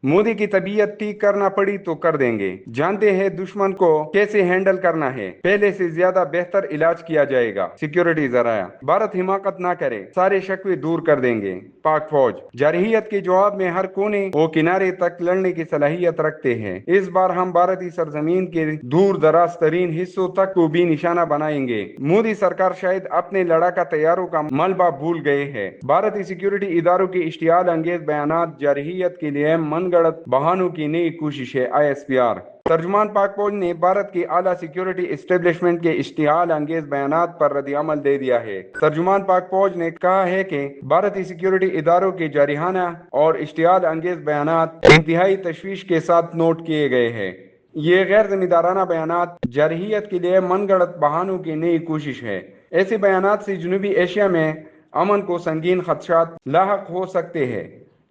मोदी की तबीयत ठीक करना पड़ी तो कर देंगे, जानते हैं दुश्मन को कैसे हैंडल करना है, पहले से ज्यादा बेहतर इलाज किया जाएगा। सिक्योरिटी जराया, भारत हिमाकत ना करे, सारे शक्वे दूर कर देंगे। पाक फौज, जारहियत के जवाब में हर कोने व किनारे तक लड़ने की सलाहियत रखते हैं। इस बार हम भारतीय सरजमीन के दूर दराज तरीन हिस्सों तक को भी निशाना बनाएंगे। मोदी सरकार शायद अपने लड़ाका तैयारों का मलबा भूल गए हैं। भारतीय सिक्योरिटी इदारों के इश्तियाल अंगेज बयानात जारहियत के लिए मनगढ़ंत बहानों की नई कोशिश है। ISPR तर्जुमान पाक फौज ने भारत की आला सिक्योरिटी एस्टेब्लिशमेंट के इश्तिहाल अंगेज बयानात पर रद्द-ए-अमल दे दिया है। तर्जुमान पाक फौज ने कहा है कि भारतीय सिक्योरिटी इदारों के जारिहाना और इश्तिहाल अंगेज बयानात इंतहाई तशवीश के साथ नोट किए गए हैं। ये गैर जिम्मेदाराना बयानात जारहियत के लिए मनगढ़ंत बहानों की नई कोशिश है। ऐसे बयानात से जनूबी एशिया में अमन को संगीन खदशात लाहक हो सकते हैं।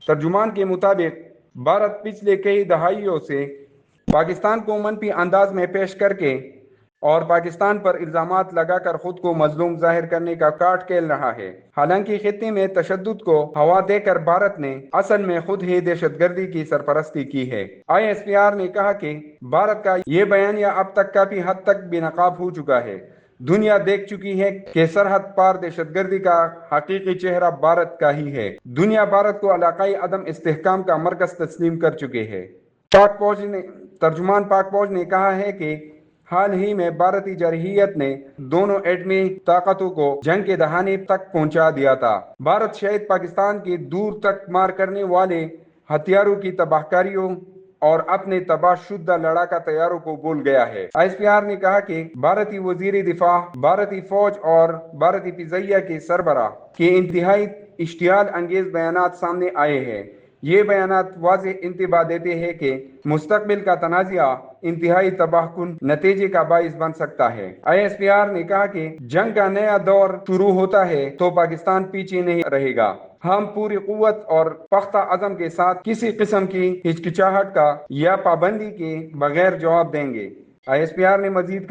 तर्जुमान के मुताबिक भारत पिछले कई दहाइयों से पाकिस्तान को मनफी अंदाज में पेश करके और पाकिस्तान पर इल्जामात लगाकर खुद को मजलूम जाहिर करने का काट खेल रहा है। हालांकि खित्ते में तशद्दुद को हवा देकर भारत ने असल में खुद ही दहशतगर्दी की सरपरस्ती की है। ISPR ने कहा कि भारत का ये बयानिया अब तक काफी हद तक बेनकाब हो चुका है। दुनिया देख चुकी है कि सरहद पार दहशतगर्दी का हकीकी चेहरा भारत का ही है। दुनिया भारत को इलाकाई अदम इस्तेहकाम का मरकज तस्लीम कर चुके हैं। तर्जुमान पाक फौज ने कहा है कि हाल ही में भारतीय जारहियत ने दोनों एटमी ताकतों को जंग के दहाने तक पहुंचा दिया था। भारत शायद पाकिस्तान के दूर तक मार करने वाले हथियारों की तबाहकारियों और अपने तबाहशुदा लड़ाका तैयारों को भूल गया है। ISPR ने कहा कि भारतीय वजीर दिफा, भारतीय फौज और भारतीय फिज़ाइया के सरबराह के इंतहाई इश्तियाल अंगेज बयानात सामने आए हैं। ये बयानात वाज़ेह इंतबाह देते हैं कि मुस्तकबिल का तनाज़ा इंतहाई तबाहकुन नतीजे का बाइस बन सकता है। ISPR ने कहा कि जंग का नया दौर शुरू होता है तो पाकिस्तान पीछे नहीं रहेगा। हम पूरी कुव्वत और पख्ता अज़म के साथ किसी किस्म की हिचकिचाहट का या पाबंदी के बगैर जवाब देंगे। ISPR ने मजीद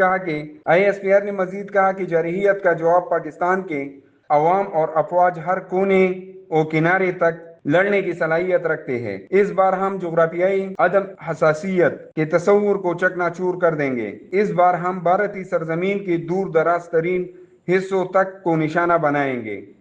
कहा कि जारहियत का जवाब पाकिस्तान के अवाम और अफवाज हर कोने और किनारे तक लड़ने की सलाहियत रखते हैं। इस बार हम जोग्राफियाई अदम हसासियत के तस्वुर को चकनाचूर कर देंगे। इस बार हम भारतीय सरजमीन के दूर दराज तरीन हिस्सों तक को निशाना बनाएंगे।